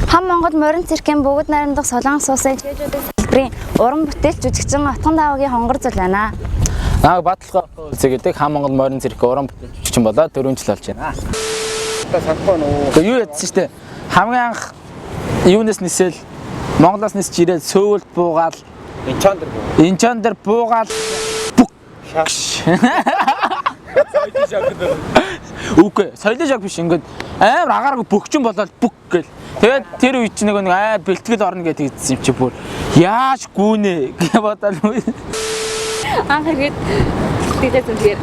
Хам Монгол морин циркийн бүгд найрамдах Солонгос улсын жижигчүүдийн салбарын уран бүтээлч жүжигчин Отгон Даваагийн хонгор зүйл байна. Наа баталгаа үзэгдэг Хам Монгол морин циркийн уран бүтээлч болоод 4 жил болж байна. Санахгүй нөө. Юу ядсан штэ. Хамгийн анх юунаас нисэл Монголоос нисч ирээд сөүлд буугаал Инчан дээр буугаал Үгүй, соёлын шаг биш ингээд амар агааргүй бөхчөн болоод бүк гэл. Тэгээд тэр үе чинь нэг бэлтгэл орно гэж тэгсэн юм чи бүр яаж гүнэ гэж бодоод Анх ихэд тэгээс үнээр.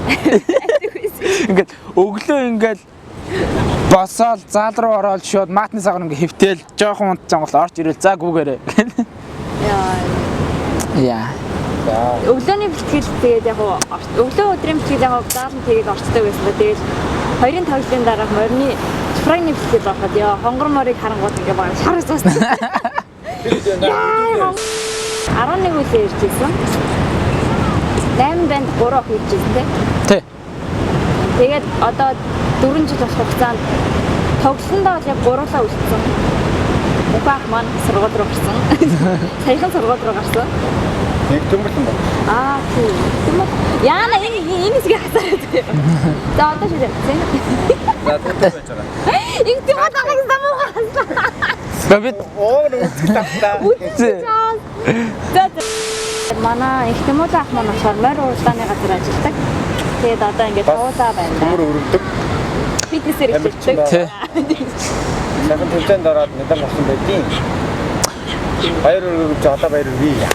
Ингээд өглөө ингээд босоод зал руу ороод шууд маатны сагар ингээд хөвтөөл жоохон унтсан гол орж ирэл за гүгээрээ. Яа. Өглөөний бэлтгэл тэгээд яг өглөө өдрийн бэлтгэл яг заалан тэгээд орцдог байсан ба тэгээд хоёрын тоглолтын дараа морины спрайны бэлтгэл авахад яа хонгор морийг харангууд ингээ баг шаргаж байсан. 11 үлээ ирж ирсэн. 8 банд 3 хийж ирсэн тий. Тэгээд одоо 4 жил болох хугацаанд тоглолтондоо яг гурлаа үлдсэн. Угаах маань сургууль руу гарсан. Саяхан сургууль руу гарсан. Нэг төмөрлөн баг. Тийм. Яна энэ хэсгийг хасаад. За одоо шилээ. За тэгвэл байж байгаа. Их тийм атагыг самуугаа. Бабит За манай их тэмүүлэн ах маань болохоор морь уралдааны газар ажилладаг. Тэгээд одоо ингээд туулаа байна. Төмөр өргөдөг. Фитнесээр ажилладаг. Сайхан төлөвлөнд ороод медаль авсан байдیں۔ Баяр өргөж одоо баяр өргөе.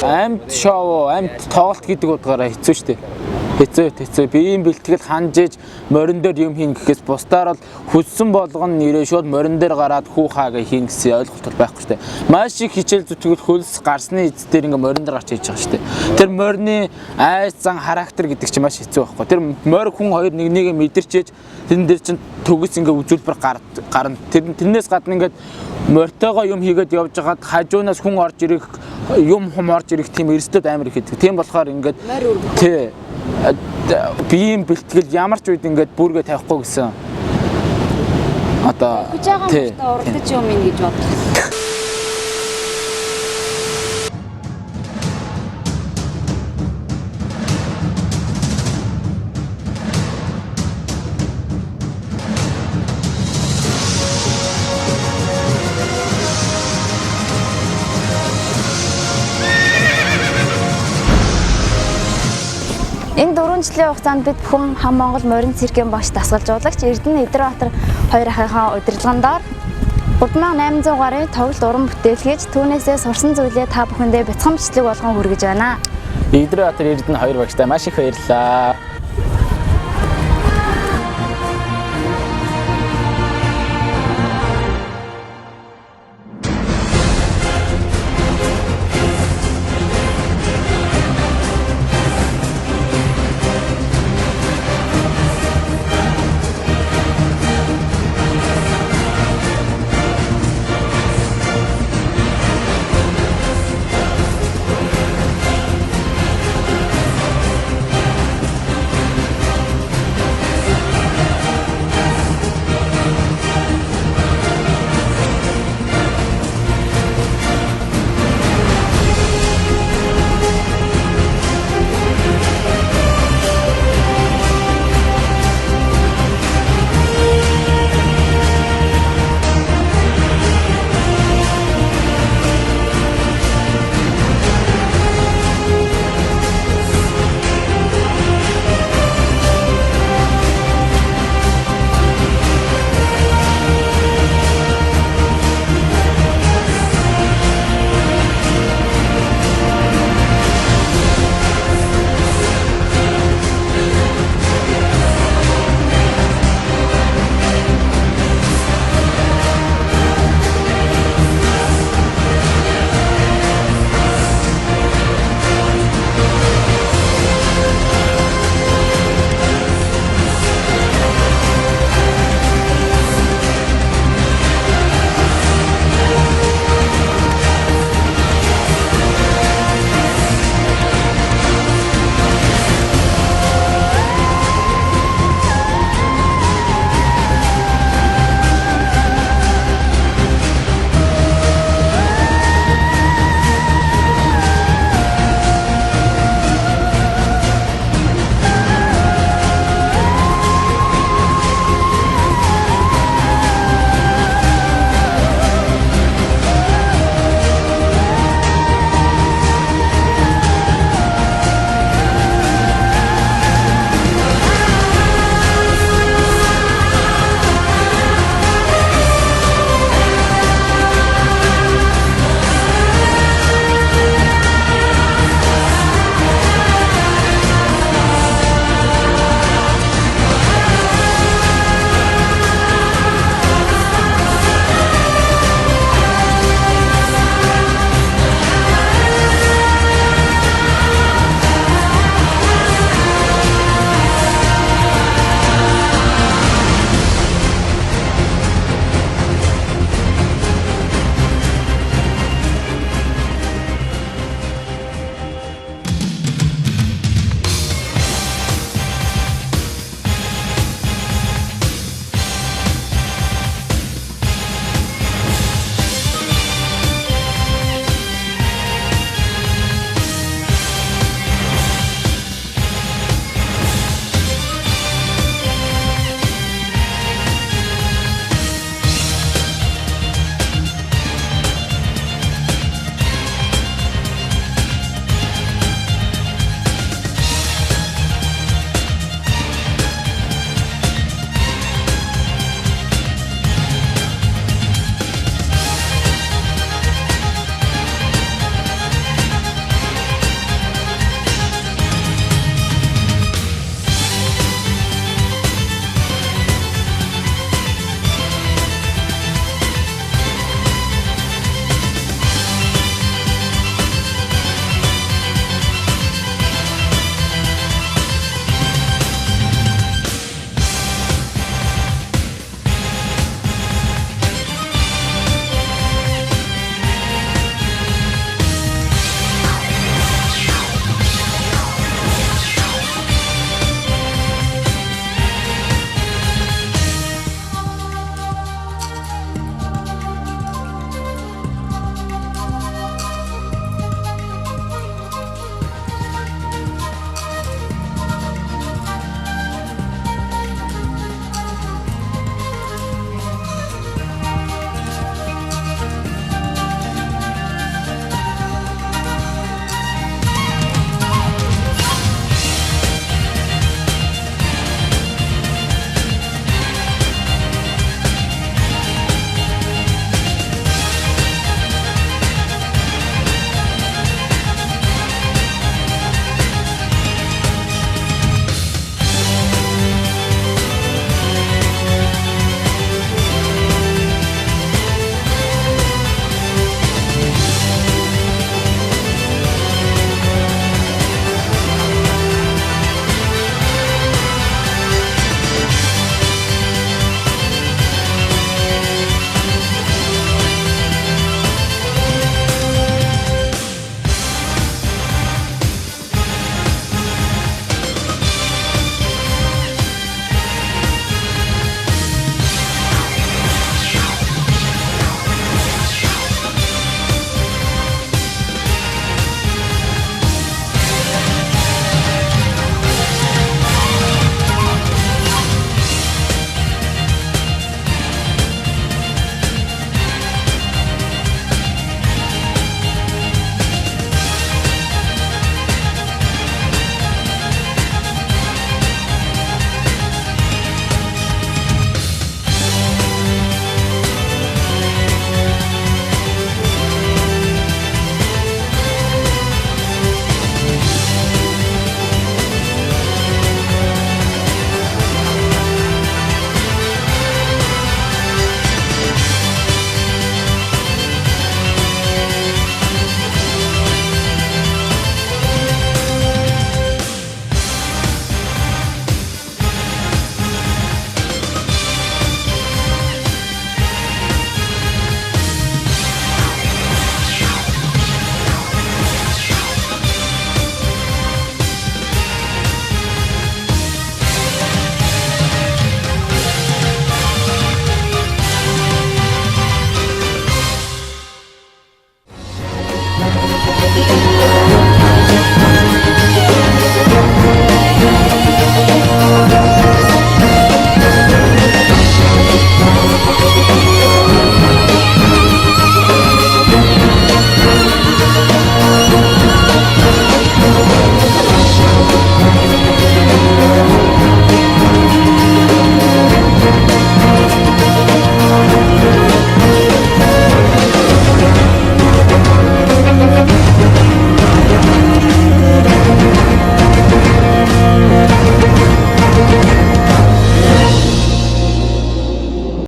Амьд шоу, амьд тоглолт гэдэг утгаараа хэцүү шүү дээ. Хэцүү. Биеийн бэлтгэл ханжиж морин дээр юм хийн гэхээс бусдаар бол хүссэн болгон нэрээ шууд морин дээр гараад хүүхаа гэж хийн гэсэн ойлголт бол байхгүй шүү дээ. Маш их хичээл зүтгэл хөлс гарсны эцдэр ингээ морин дээр гарч хийж байгаа шүү дээ. Тэр морины айс зан характер гэдэг чинь маш хэцүү байхгүй. Тэр морь хүн хоёр нэг мэдэрчээж тэрэн дээр чинь төгс ингээ үзүүлбэр гарна. Тэрнээс гадна ингээ мортойгоо юм хийгээд явж хагаад хажуунаас хүн орж ирэх юм орж ирэх тийм эрсдэд амар их хийдэг. Тийм болохоор ингээд тий биеийн бэлтгэл ямар ч үед ингээд бүргээ тавихгүй гэсэн. Одоо тий урдч юм ин гэж бодлоо. Энэ 4 жилийн хугацаанд бид бүхэн Хам Монгол морин циркийн багш дасгалжуулагч Эрдэнэ Идэрбаатар хоёр ахыхаа удирдлагандор 3800 гаруй тоглолт уран бүтээл хийж түүнээсээ сурсан зүйлээ та бүхэндээ бяцхан бичлэг болгон хүргэж байна. Идэрбаатар Эрдэнэ хоёр багштай маш их баярлалаа.